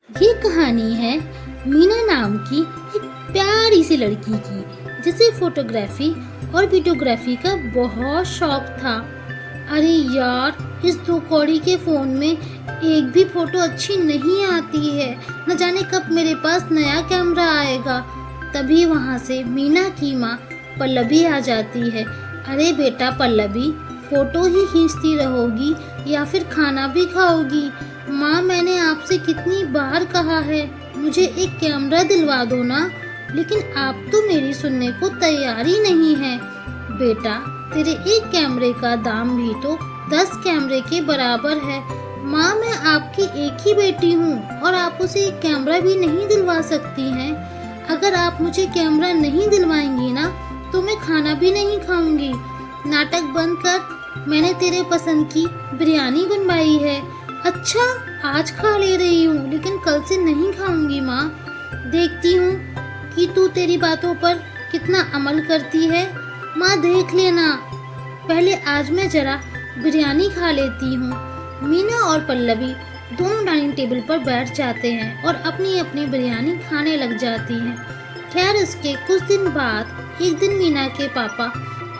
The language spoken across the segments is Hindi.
ये कहानी है मीना नाम की एक प्यारी सी लड़की की जिसे फोटोग्राफी और वीडियोग्राफी का बहुत शौक था। अरे यार, इस दो कौड़ी के फोन में एक भी फोटो अच्छी नहीं आती है। न जाने कब मेरे पास नया कैमरा आएगा। तभी वहाँ से मीना की माँ पल्लवी आ जाती है। अरे बेटा पल्लवी, फोटो ही खींचती रहोगी या फिर खाना भी खाओगी? माँ, मैंने आपसे कितनी बार कहा है मुझे एक कैमरा दिलवा दो ना, लेकिन आप तो मेरी सुनने को तैयार ही नहीं है। बेटा, तेरे एक कैमरे का दाम भी तो 10 कैमरे के बराबर है। माँ, मैं आपकी एक ही बेटी हूँ और आप उसे एक कैमरा भी नहीं दिलवा सकती हैं। अगर आप मुझे कैमरा नहीं दिलवाएंगी ना तो मैं खाना भी नहीं खाऊंगी। नाटक बंद कर, मैंने तेरे पसंद की बिरयानी बनवाई है। अच्छा, आज खा ले रही हूँ लेकिन कल से नहीं खाऊंगी माँ। देखती हूँ कि तू तेरी बातों पर कितना अमल करती है। माँ देख लेना, पहले आज मैं जरा बिरयानी खा लेती हूँ। मीना और पल्लवी दोनों डाइनिंग टेबल पर बैठ जाते हैं और अपनी अपनी बिरयानी खाने लग जाती हैं। खैर, उसके कुछ दिन बाद एक दिन मीना के पापा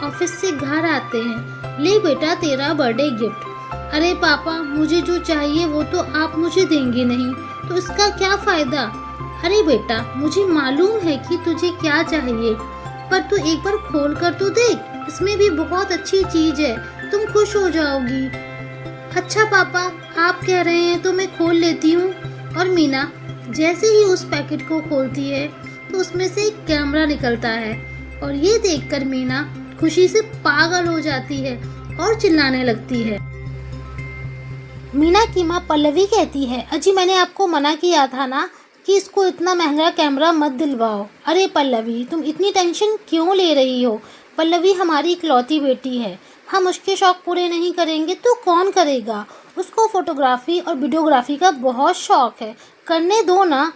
ऑफिस से घर आते हैं। ले बेटा, तेरा बर्थडे गिफ्ट। अरे पापा, मुझे जो चाहिए वो तो आप मुझे देंगे नहीं, तो इसका क्या फायदा? अरे बेटा, मुझे मालूम है कि तुझे क्या चाहिए, पर तू एक बार खोल कर तो देख, इसमें भी बहुत अच्छी चीज है, तुम खुश हो जाओगी। अच्छा पापा, आप कह रहे हैं तो मैं खोल लेती हूँ। और मीना जैसे ही उस पैकेट को खोलती है तो उसमें से एक कैमरा निकलता है और ये देखकर मीना खुशी से पागल हो जाती है और चिल्लाने लगती है। मीना की माँ पल्लवी कहती है, अजी मैंने आपको मना किया था ना कि इसको इतना महंगा कैमरा मत दिलवाओ। अरे पल्लवी, तुम इतनी टेंशन क्यों ले रही हो? पल्लवी हमारी इकलौती बेटी है, हम उसके शौक पूरे नहीं करेंगे तो कौन करेगा? उसको फोटोग्राफी और वीडियोग्राफी का बहुत शौक है, करने दो ना,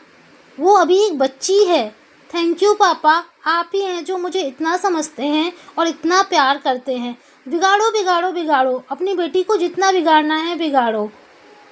वो अभी एक बच्ची है। थैंक यू पापा, आप ही हैं जो मुझे इतना समझते हैं और इतना प्यार करते हैं। बिगाड़ो बिगाड़ो बिगाड़ो, अपनी बेटी को जितना बिगाड़ना है बिगाड़ो।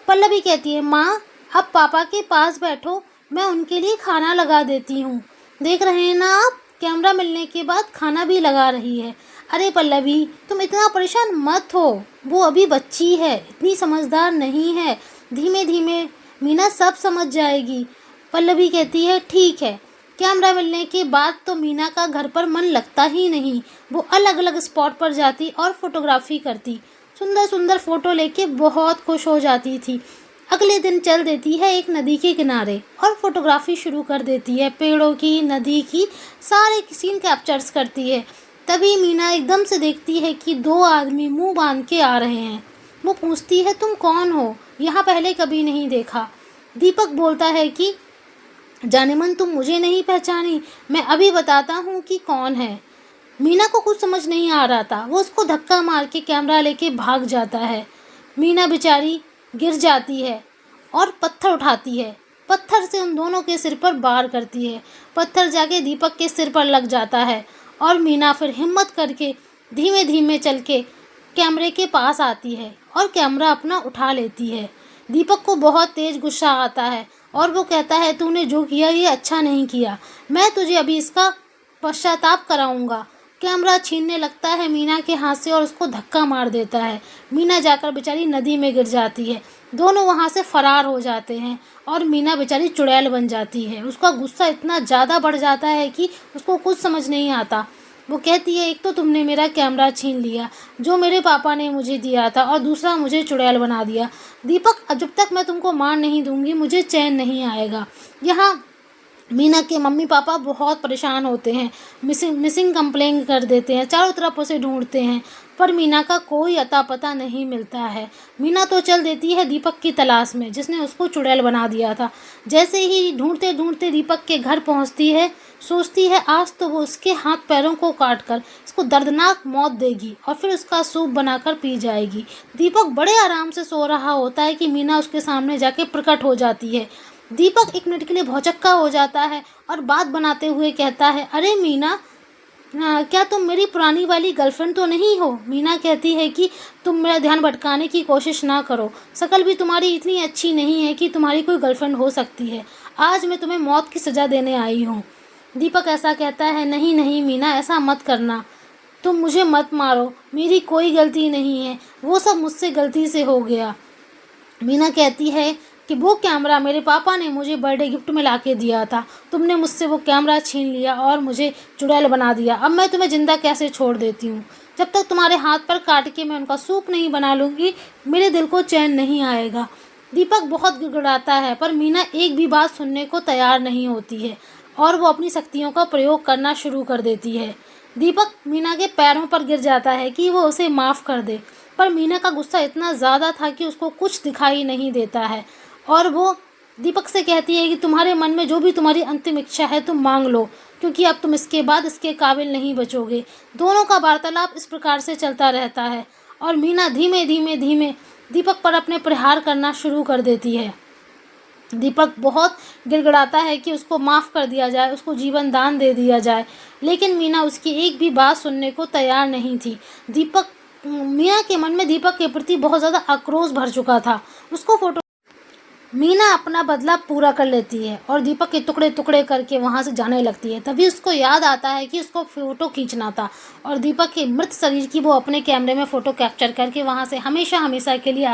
पल्लवी कहती है, माँ आप पापा के पास बैठो, मैं उनके लिए खाना लगा देती हूँ। देख रहे हैं ना आप, कैमरा मिलने के बाद खाना भी लगा रही है। अरे पल्लवी, तुम इतना परेशान मत हो, वो अभी बच्ची है, इतनी समझदार नहीं है, धीमे धीमे मीना सब समझ जाएगी। पल्लवी कहती है, ठीक है। कैमरा मिलने के बाद तो मीना का घर पर मन लगता ही नहीं। वो अलग अलग स्पॉट पर जाती और फोटोग्राफी करती, सुंदर सुंदर फोटो लेके बहुत खुश हो जाती थी। अगले दिन चल देती है एक नदी के किनारे और फोटोग्राफी शुरू कर देती है, पेड़ों की, नदी की, सारे सीन कैप्चर्स करती है। तभी मीना एकदम से देखती है कि दो आदमी मुंह बांध के आ रहे हैं। वो पूछती है, तुम कौन हो? यहाँ पहले कभी नहीं देखा। दीपक बोलता है कि जाने मन तुम मुझे नहीं पहचानी, मैं अभी बताता हूँ कि कौन है। मीना को कुछ समझ नहीं आ रहा था, वो उसको धक्का मार के कैमरा लेके भाग जाता है। मीना बेचारी गिर जाती है और पत्थर उठाती है, पत्थर से उन दोनों के सिर पर वार करती है। पत्थर जाके दीपक के सिर पर लग जाता है और मीना फिर हिम्मत करके धीमे धीमे चल के कैमरे के पास आती है और कैमरा अपना उठा लेती है। दीपक को बहुत तेज गुस्सा आता है और वो कहता है, तूने जो किया ये अच्छा नहीं किया, मैं तुझे अभी इसका पश्चाताप कराऊंगा। कैमरा छीनने लगता है मीना के हाथ से और उसको धक्का मार देता है। मीना जाकर बेचारी नदी में गिर जाती है। दोनों वहाँ से फरार हो जाते हैं और मीना बेचारी चुड़ैल बन जाती है। उसका गुस्सा इतना ज़्यादा बढ़ जाता है कि उसको कुछ समझ नहीं आता। वो कहती है, एक तो तुमने मेरा कैमरा छीन लिया जो मेरे पापा ने मुझे दिया था, और दूसरा मुझे चुड़ैल बना दिया। दीपक, जब तक मैं तुमको मार नहीं दूंगी मुझे चैन नहीं आएगा। यहाँ मीना के मम्मी पापा बहुत परेशान होते हैं, मिसिंग कंप्लेन कर देते हैं, चारों तरफ उसे ढूंढते हैं, पर मीना का कोई अता पता नहीं मिलता है। मीना तो चल देती है दीपक की तलाश में, जिसने उसको चुड़ैल बना दिया था। जैसे ही ढूंढते ढूंढते दीपक के घर पहुंचती है, सोचती है आज तो वो उसके हाथ पैरों को काट कर इसको दर्दनाक मौत देगी और फिर उसका सूप बनाकर पी जाएगी। दीपक बड़े आराम से सो रहा होता है कि मीना उसके सामने जाके प्रकट हो जाती है। दीपक एक मिनट के लिए भौचक्का हो जाता है और बात बनाते हुए कहता है, अरे मीना, क्या तुम मेरी पुरानी वाली गर्लफ्रेंड तो नहीं हो? मीना कहती है कि तुम मेरा ध्यान भटकाने की कोशिश ना करो। शक्ल भी तुम्हारी इतनी अच्छी नहीं है कि तुम्हारी कोई गर्लफ्रेंड हो सकती है। आज मैं तुम्हें मौत की सज़ा देने आई हूँ। दीपक ऐसा कहता है, नहीं नहीं मीना, ऐसा मत करना। तुम मुझे मत मारो, मेरी कोई गलती नहीं है, वो सब मुझसे गलती से हो गया। मीना कहती है कि वो कैमरा मेरे पापा ने मुझे बर्थडे गिफ्ट में लाके दिया था। तुमने मुझसे वो कैमरा छीन लिया और मुझे चुड़ैल बना दिया। अब मैं तुम्हें ज़िंदा कैसे छोड़ देती हूँ? जब तक तुम्हारे हाथ पर काट के मैं उनका सूप नहीं बना लूँगी, मेरे दिल को चैन नहीं आएगा। दीपक बहुत गिड़गिड़ाता है, पर मीना एक भी बात सुनने को तैयार नहीं होती है और वो अपनी शक्तियों का प्रयोग करना शुरू कर देती है। दीपक मीना के पैरों पर गिर जाता है कि वो उसे माफ़ कर दे, पर मीना का गुस्सा इतना ज़्यादा था कि उसको कुछ दिखाई नहीं देता है और वो दीपक से कहती है कि तुम्हारे मन में जो भी तुम्हारी अंतिम इच्छा है तुम मांग लो, क्योंकि अब तुम इसके बाद इसके काबिल नहीं बचोगे। दोनों का वार्तालाप इस प्रकार से चलता रहता है और मीना धीमे धीमे धीमे दीपक पर अपने प्रहार करना शुरू कर देती है। दीपक बहुत गिड़गिड़ाता है कि उसको माफ़ कर दिया जाए, उसको जीवन दान दे दिया जाए, लेकिन मीना उसकी एक भी बात सुनने को तैयार नहीं थी। मीना के मन में दीपक के प्रति बहुत ज़्यादा आक्रोश भर चुका था। मीना अपना बदला पूरा कर लेती है और दीपक के टुकड़े टुकड़े करके वहाँ से जाने लगती है। तभी उसको याद आता है कि उसको फ़ोटो खींचना था और दीपक के मृत शरीर की वो अपने कैमरे में फ़ोटो कैप्चर करके वहाँ से हमेशा हमेशा के लिए